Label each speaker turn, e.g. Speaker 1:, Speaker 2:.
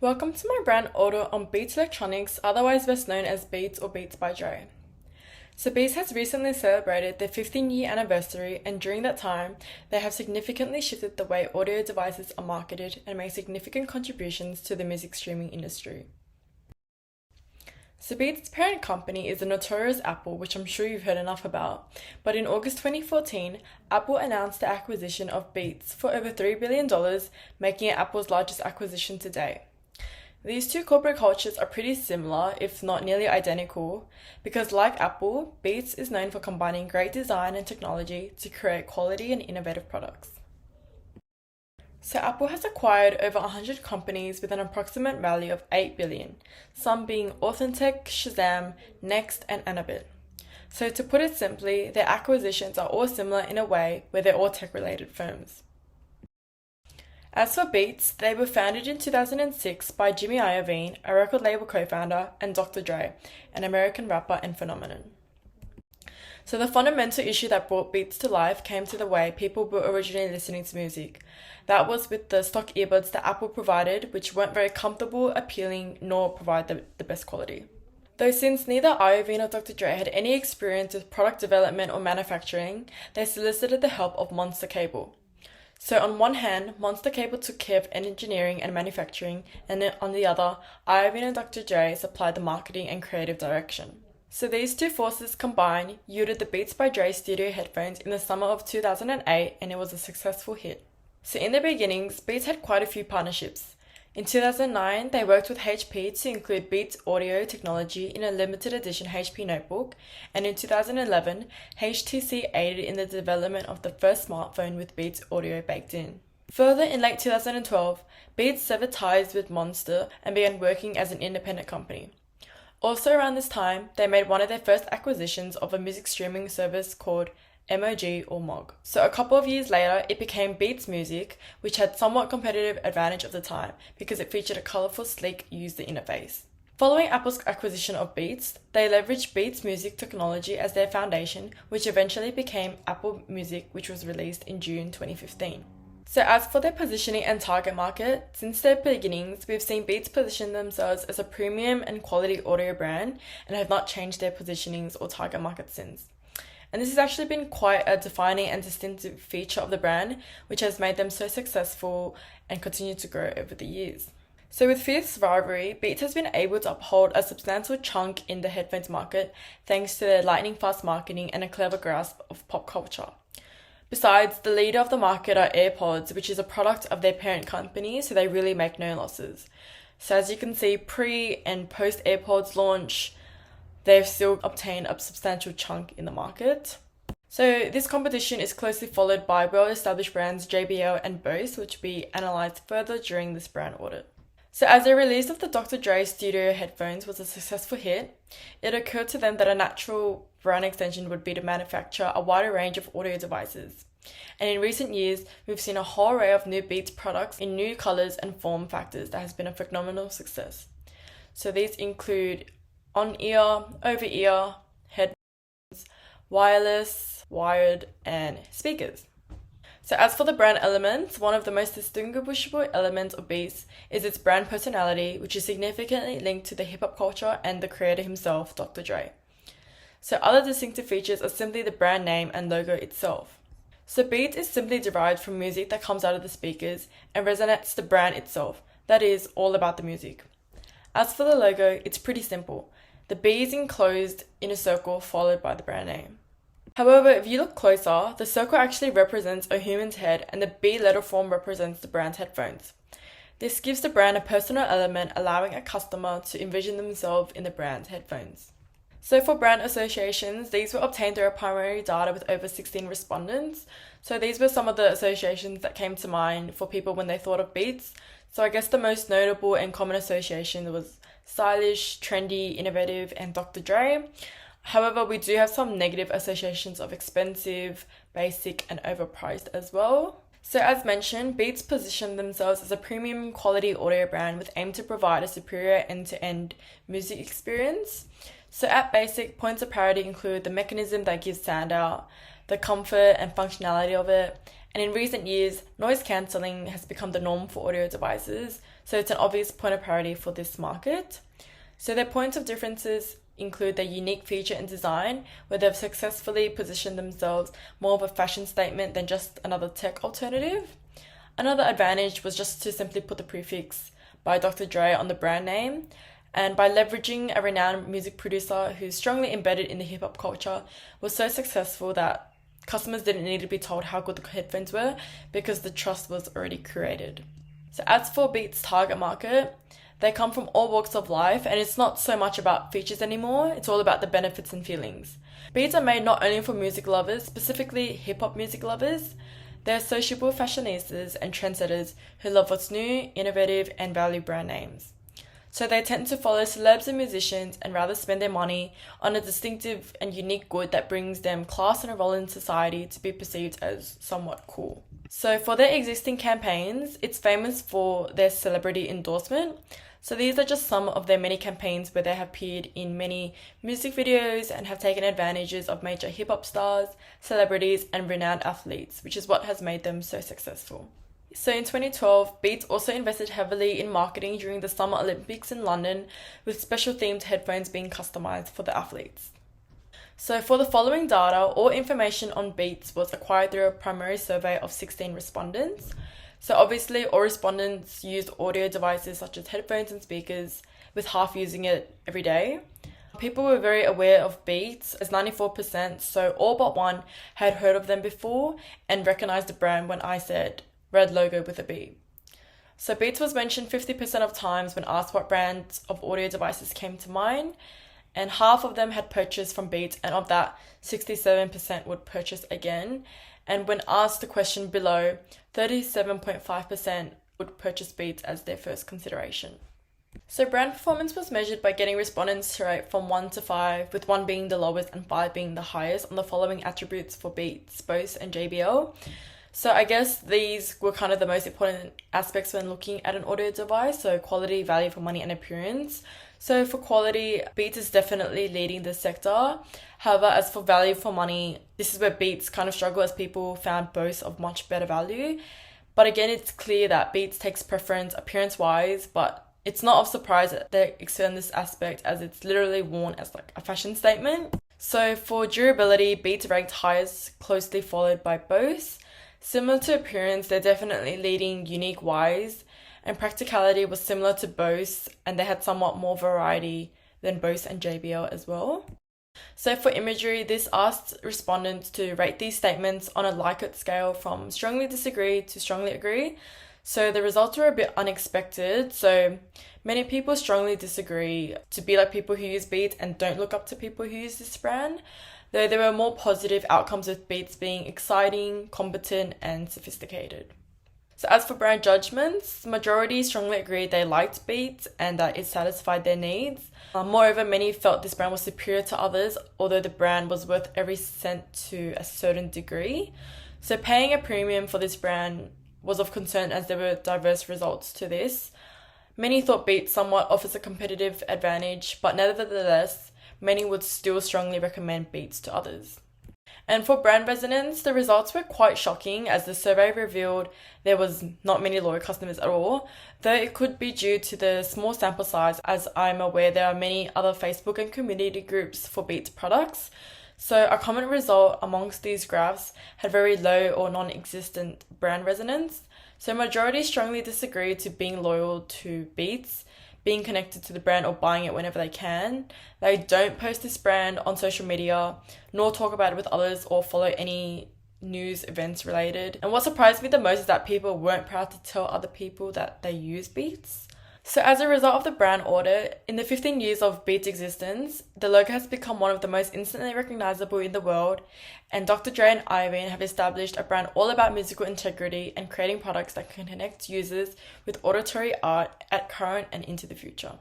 Speaker 1: Welcome to my brand Audit on Beats Electronics, otherwise best known as Beats or Beats by Dre. So Beats has recently celebrated their 15-year anniversary, and during that time, they have significantly shifted the way audio devices are marketed and made significant contributions to the music streaming industry. So Beats' parent company is the notorious Apple, which I'm sure you've heard enough about. But in August 2014, Apple announced the acquisition of Beats for over $3 billion, making it Apple's largest acquisition to date. These two corporate cultures are pretty similar, if not nearly identical, because like Apple, Beats is known for combining great design and technology to create quality and innovative products. So Apple has acquired over 100 companies with an approximate value of $8 billion, some being Authentic, Shazam, Next, and Annabit. So to put it simply, their acquisitions are all similar in a way where they're all tech-related firms. As for Beats, they were founded in 2006 by Jimmy Iovine, a record label co-founder, and Dr. Dre, an American rapper and phenomenon. So the fundamental issue that brought Beats to life came to the way people were originally listening to music. That was with the stock earbuds that Apple provided, which weren't very comfortable, appealing, nor provide the best quality. Though since neither Iovine or Dr. Dre had any experience with product development or manufacturing, they solicited the help of Monster Cable. So on one hand, Monster Cable took care of engineering and manufacturing, and then on the other, Iovine and Dr. Dre supplied the marketing and creative direction. So these two forces combined yielded the Beats by Dre studio headphones in the summer of 2008, and it was a successful hit. So in the beginnings, Beats had quite a few partnerships. In 2009, they worked with HP to include Beats audio technology in a limited edition HP notebook, and in 2011, HTC aided in the development of the first smartphone with Beats audio baked in. Further, in late 2012, Beats severed ties with Monster and began working as an independent company. Also around this time, they made one of their first acquisitions of a music streaming service called MOG or MOG. So a couple of years later, it became Beats Music, which had somewhat competitive advantage of the time because it featured a colorful, sleek user interface. Following Apple's acquisition of Beats, they leveraged Beats Music technology as their foundation, which eventually became Apple Music, which was released in June 2015. So as for their positioning and target market, since their beginnings, we've seen Beats position themselves as a premium and quality audio brand and have not changed their positionings or target market since. And this has actually been quite a defining and distinctive feature of the brand, which has made them so successful and continue to grow over the years. So with fierce rivalry, Beats has been able to uphold a substantial chunk in the headphones market thanks to their lightning fast marketing and a clever grasp of pop culture. Besides, the leader of the market are AirPods, which is a product of their parent company, so they really make no losses. So as you can see, pre and post AirPods launch, they've still obtained a substantial chunk in the market. So this competition is closely followed by well-established brands JBL and Bose, which will be analysed further during this brand audit. So as the release of the Dr. Dre studio headphones was a successful hit, it occurred to them that a natural brand extension would be to manufacture a wider range of audio devices. And in recent years, we've seen a whole array of new Beats products in new colours and form factors that has been a phenomenal success. So these include on-ear, over-ear, headphones, wireless, wired, and speakers. So as for the brand elements, one of the most distinguishable elements of Beats is its brand personality, which is significantly linked to the hip-hop culture and the creator himself, Dr. Dre. So other distinctive features are simply the brand name and logo itself. So Beats is simply derived from music that comes out of the speakers and resonates the brand itself, that is, all about the music. As for the logo, it's pretty simple. The B is enclosed in a circle followed by the brand name. However, if you look closer, the circle actually represents a human's head and the B letter form represents the brand's headphones. This gives the brand a personal element, allowing a customer to envision themselves in the brand's headphones. So for brand associations, these were obtained through a primary data with over 16 respondents. So these were some of the associations that came to mind for people when they thought of Beats. So I guess the most notable and common association was stylish, trendy, innovative, and Dr. Dre. However, we do have some negative associations of expensive, basic, and overpriced as well. So as mentioned, Beats positioned themselves as a premium quality audio brand with aim to provide a superior end-to-end music experience. So at basic, points of parity include the mechanism that gives sound out, the comfort and functionality of it. And in recent years, noise cancelling has become the norm for audio devices, so it's an obvious point of parity for this market. So their points of differences include their unique feature and design, where they've successfully positioned themselves more of a fashion statement than just another tech alternative. Another advantage was just to simply put the prefix by Dr. Dre on the brand name, and by leveraging a renowned music producer who's strongly embedded in the hip-hop culture, was so successful that customers didn't need to be told how good the headphones were because the trust was already created. So as for Beats' target market, they come from all walks of life, and it's not so much about features anymore, it's all about the benefits and feelings. Beats are made not only for music lovers, specifically hip-hop music lovers. They're sociable fashionistas and trendsetters who love what's new, innovative, and value brand names. So they tend to follow celebs and musicians and rather spend their money on a distinctive and unique good that brings them class and a role in society to be perceived as somewhat cool. So for their existing campaigns, it's famous for their celebrity endorsement. So these are just some of their many campaigns where they have appeared in many music videos and have taken advantages of major hip-hop stars, celebrities, and renowned athletes, which is what has made them so successful. So in 2012, Beats also invested heavily in marketing during the Summer Olympics in London, with special themed headphones being customized for the athletes. So for the following data, all information on Beats was acquired through a primary survey of 16 respondents. So obviously all respondents used audio devices such as headphones and speakers, with half using it every day. People were very aware of Beats, as 94%, so all but one had heard of them before and recognized the brand when I said red logo with a B. So Beats was mentioned 50% of times when asked what brands of audio devices came to mind, and half of them had purchased from Beats, and of that, 67% would purchase again. And when asked the question below, 37.5% would purchase Beats as their first consideration. So brand performance was measured by getting respondents to rate from 1 to 5, with 1 being the lowest and 5 being the highest on the following attributes for Beats, Bose, and JBL. So I guess these were kind of the most important aspects when looking at an audio device, so quality, value for money, and appearance. So for quality, Beats is definitely leading the sector. However, as for value for money, this is where Beats kind of struggle, as people found Bose of much better value. But again, it's clear that Beats takes preference appearance-wise, but it's not of surprise that they excel in this aspect, as it's literally worn as like a fashion statement. So for durability, Beats ranked highest, closely followed by Bose. Similar to appearance, they're definitely leading unique-wise, and practicality was similar to Bose, and they had somewhat more variety than Bose and JBL as well. So for imagery, this asked respondents to rate these statements on a Likert scale from strongly disagree to strongly agree. So the results were a bit unexpected. So many people strongly disagree to be like people who use Beats and don't look up to people who use this brand, though there were more positive outcomes with Beats being exciting, competent, and sophisticated. So as for brand judgments, majority strongly agreed they liked Beats and that it satisfied their needs. Moreover, many felt this brand was superior to others, although the brand was worth every cent to a certain degree. So paying a premium for this brand was of concern, as there were diverse results to this. Many thought Beats somewhat offers a competitive advantage, but nevertheless, many would still strongly recommend Beats to others. And for brand resonance, the results were quite shocking, as the survey revealed there was not many loyal customers at all, though it could be due to the small sample size, as I'm aware there are many other Facebook and community groups for Beats products. So a common result amongst these graphs had very low or non-existent brand resonance. So majority strongly disagree to being loyal to Beats, being connected to the brand, or buying it whenever they can. They don't post this brand on social media, nor talk about it with others or follow any news events related. And what surprised me the most is that people weren't proud to tell other people that they use Beats. So as a result of the brand audit, in the 15 years of Beats' existence, the logo has become one of the most instantly recognizable in the world, and Dr. Dre and Ivan have established a brand all about musical integrity and creating products that can connect users with auditory art at current and into the future.